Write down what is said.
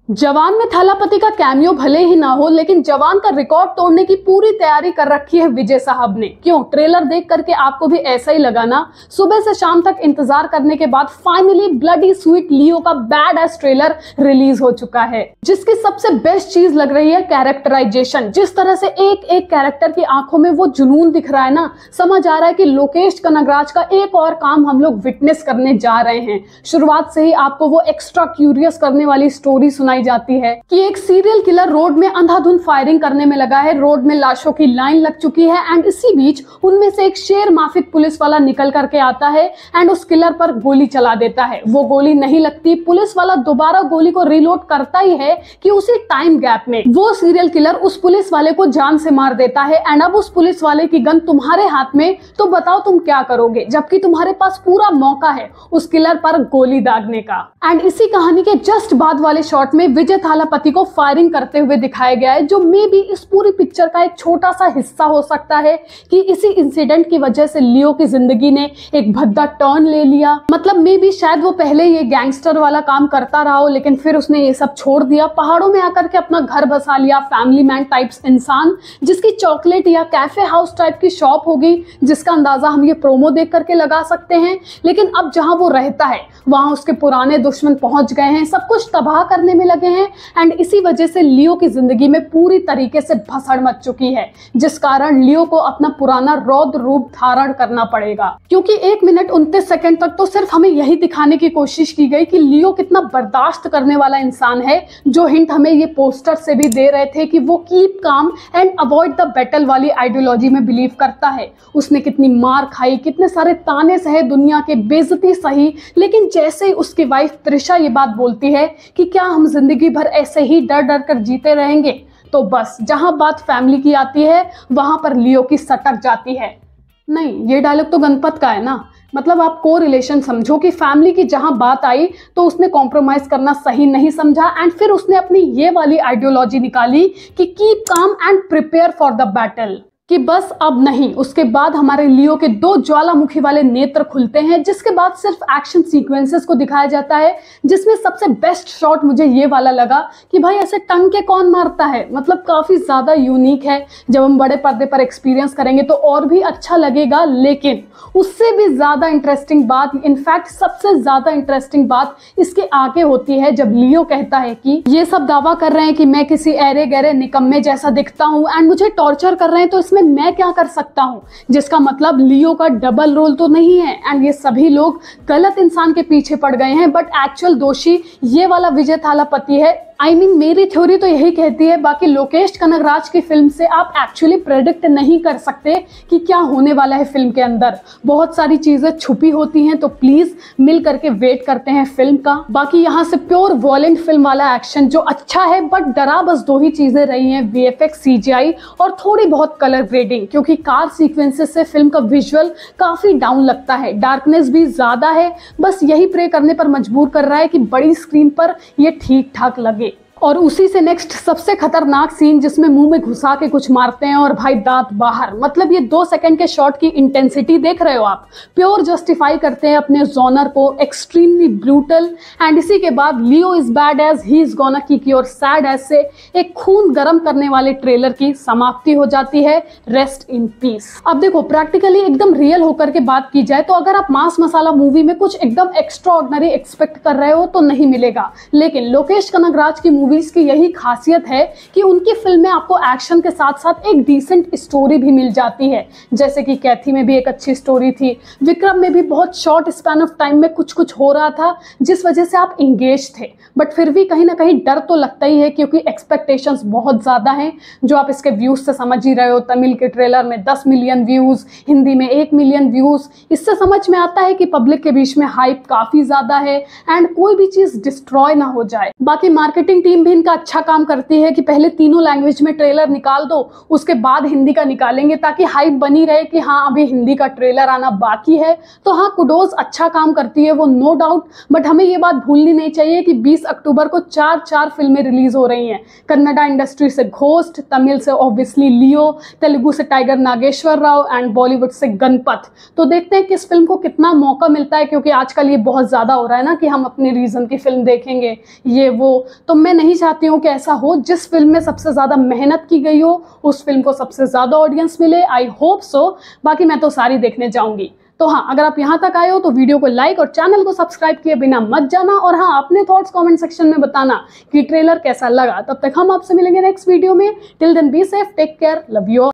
जवान में थालापति का कैमियो भले ही ना हो, लेकिन जवान का रिकॉर्ड तोड़ने की पूरी तैयारी कर रखी है विजय साहब ने। क्यों? ट्रेलर देख करके आपको भी ऐसा ही लगा ना? सुबह से शाम तक इंतजार करने के बाद फाइनली ब्लडी स्वीट लियो का बैड एस ट्रेलर रिलीज हो चुका है, जिसकी सबसे बेस्ट चीज लग रही है कैरेक्टराइजेशन। जिस तरह से एक एक कैरेक्टर की आंखों में वो जुनून दिख रहा है ना, समझ आ रहा है कि लोकेश कनगराज का एक और काम हम लोग विटनेस करने जा रहे हैं। शुरुआत से ही आपको वो एक्स्ट्रा क्यूरियस करने वाली स्टोरी सुनाई जाती है कि एक सीरियल किलर रोड में अंधाधुंध फायरिंग करने में लगा है। रोड में लाशों की लाइन लग चुकी है एंड इसी बीच उनमें से एक शेर माफिक पुलिस वाला निकल करके आता है एंड उस किलर पर गोली चला देता है। वो गोली नहीं लगती, पुलिस वाला दोबारा गोली को रिलोड करता ही है कि उसी टाइम गैप में वो सीरियल किलर उस पुलिस वाले को जान से मार देता है। एंड अब उस पुलिस वाले की गन तुम्हारे हाथ में, तो बताओ तुम क्या करोगे, जबकि तुम्हारे पास पूरा मौका है उस किलर पर गोली दागने का। एंड इसी कहानी के जस्ट बाद वाले शॉट में विजय थालापति को फायरिंग करते हुए दिखाया गया है, जो मे बी इस पूरी पिक्चर का एक छोटा सा हिस्सा हो सकता है कि इसी इंसिडेंट की वजह से लियो की जिंदगी ने एक भद्दा टर्न ले लिया। मतलब मे बी शायद वो पहले ये गैंगस्टर वाला काम करता रहा हो, लेकिन फिर उसने ये सब छोड़ दिया, पहाड़ों में आकर के अपना घर बसा लिया। फैमिली मैन टाइप्स इंसान जिसकी चॉकलेट या कैफे हाउस टाइप की शॉप होगी, जिसका अंदाजा हम ये प्रोमो देख करके लगा सकते हैं। लेकिन अब जहां वो रहता है वहां उसके पुराने दुश्मन पहुंच गए हैं, सब कुछ तबाह करने में लगे हैं एंड इसी वजह से लियो की जिंदगी में पूरी तरीके से भसड़ मच चुकी है, जिस कारण लियो को अपना पुराना रौद्र रूप धारण करना पड़ेगा। क्योंकि 1 मिनट 29 सेकंड तक तो सिर्फ हमें यही दिखाने की कोशिश की गई कि लियो कितना बर्दाश्त करने वाला इंसान है, जो हिंट हमें ये पोस्टर से भी दे रहे थे कि वो keep calm and avoid the battle वाली आइडियोलॉजी में बिलीव करता है। उसने कितनी मार खाई, कितने सारे ताने सहे, दुनिया के बेइज्जती सही, लेकिन जैसे ही उसकी वाइफ त्रिशा ये बात बोलती है कि क्या हम जिंदगी भर ऐसे ही डर डर कर जीते रहेंगे, तो बस जहां बात फैमिली की आती है वहां पर लियो की सटक जाती है। नहीं, ये डायलॉग तो गणपत का है ना। मतलब आप को रिलेशन समझो कि फैमिली की जहां बात आई तो उसने कॉम्प्रोमाइज करना सही नहीं समझा एंड फिर उसने अपनी ये वाली आइडियोलॉजी निकाली कि keep calm and prepare for the battle, कि बस अब नहीं। उसके बाद हमारे लियो के 2 ज्वालामुखी वाले नेत्र खुलते हैं, जिसके बाद सिर्फ एक्शन सीक्वेंसेस को दिखाया जाता है, जिसमें सबसे बेस्ट शॉट मुझे ये वाला लगा कि भाई ऐसे टंग के कौन मारता है। मतलब काफी ज्यादा यूनिक है, जब हम बड़े पर्दे पर एक्सपीरियंस करेंगे तो और भी अच्छा लगेगा। लेकिन उससे भी ज्यादा इंटरेस्टिंग बात, इनफैक्ट सबसे ज्यादा इंटरेस्टिंग बात इसके आगे होती है, जब लियो कहता है कि ये सब दावा कर रहे हैं कि मैं किसी ऐरे गहरे निकम्मे जैसा दिखता हूँ एंड मुझे टॉर्चर कर रहे हैं, तो इसमें मैं क्या कर सकता हूं। जिसका मतलब लियो का डबल रोल तो नहीं है एंड ये सभी लोग गलत इंसान के पीछे पड़ गए हैं, बट एक्चुअल दोषी ये वाला विजय थालापति है। मेरी थ्योरी तो यही कहती है। बाकी लोकेश कनगराज की फिल्म से आप एक्चुअली प्रेडिक्ट नहीं कर सकते कि क्या होने वाला है फिल्म के अंदर। बहुत सारी चीजें छुपी होती हैं, तो प्लीज मिल करके वेट करते हैं फिल्म का। बाकी यहाँ से प्योर वॉयलेंट फिल्म वाला एक्शन जो अच्छा है, बट डरा बस 2 ही चीजें रही हैं, VFX, CGI और थोड़ी बहुत कलर ग्रेडिंग। क्योंकि कार सीक्वेंसेस से फिल्म का विजुअल काफी डाउन लगता है, डार्कनेस भी ज्यादा है। बस यही प्रे करने पर मजबूर कर रहा है कि बड़ी स्क्रीन पर ये ठीक ठाक लगे। और उसी से नेक्स्ट सबसे खतरनाक सीन, जिसमें मुंह में घुसा के कुछ मारते हैं और भाई दांत बाहर। मतलब ये 2 सेकंड के शॉट की इंटेंसिटी देख रहे हो आप, प्योर जस्टिफाई करते हैं अपने जॉनर को, एक्सट्रीमली ब्रूटल। एंड इसी के बाद Leo is bad ass he is gonna kick your sad ass से एक खून गर्म करने वाले ट्रेलर की समाप्ति हो जाती है। Rest in peace. अब देखो, प्रैक्टिकली एकदम रियल होकर के बात की जाए तो अगर आप मास मसाला मूवी में कुछ एकदम एक्स्ट्रा ऑर्डिनरी एक्सपेक्ट कर रहे हो तो नहीं मिलेगा। लेकिन लोकेश कनगराज की मूवीज की यही खासियत है कि उनकी फिल्म में आपको एक्शन के साथ साथ एक डिसेंट स्टोरी भी मिल जाती है। जैसे कि कैथी में भी एक अच्छी स्टोरी थी, विक्रम में भी बहुत शॉर्ट स्पैन ऑफ टाइम में कुछ कुछ हो रहा था, जिस वजह से आप इंगेज थे। बट फिर भी कहीं ना कहीं डर तो लगता ही है, क्योंकि एक्सपेक्टेशंस बहुत ज्यादा हैं, जो आप इसके व्यूज से समझ ही रहे हो। तमिल के ट्रेलर में 10 मिलियन व्यूज, हिंदी में 1 मिलियन व्यूज। इससे समझ में आता है कि पब्लिक के बीच में हाइप काफी ज्यादा है एंड कोई भी चीज डिस्ट्रॉय ना हो जाए। बाकी मार्केटिंग टीम भी इनका अच्छा काम करती है कि पहले तीनों लैंग्वेज में ट्रेलर निकाल दो, उसके बाद हिंदी का निकालेंगे, ताकि हाइप बनी रहे कि हाँ अभी हिंदी का ट्रेलर आना बाकी है। तो हाँ, कुडोज अच्छा काम करती है वो, नो डाउट। बट हमें ये बात भूलनी नहीं चाहिए कि 20 अक्टूबर को 4 फिल्में रिलीज हो रही हैं। कन्नड़ा इंडस्ट्री से घोस्ट, तमिल से ऑब्वियसली लियो, तेलुगु से टाइगर नागेश्वर राव एंड बॉलीवुड से गणपत। तो देखते हैं कि इस फिल्म को कितना मौका मिलता है, क्योंकि आजकल ये बहुत ज्यादा हो रहा है ना कि हम अपने रीजन की फिल्म देखेंगे ये वो। तो मैं नहीं नहीं चाहती हूँ कि ऐसा हो, जिस फिल्म में सबसे ज्यादा मेहनत की गई हो उस फिल्म को सबसे ज्यादा ऑडियंस मिले। I hope so. बाकी मैं तो सारी देखने जाऊंगी। तो हाँ, अगर आप यहाँ तक आए हो तो वीडियो को लाइक और चैनल को सब्सक्राइब किए बिना मत जाना। और हाँ, अपने थॉट्स कमेंट सेक्शन में बताना कि ट्रेलर कैसा लगा। तब तक हम आपसे मिलेंगे नेक्स्ट वीडियो में। Till then be safe, take care, love you.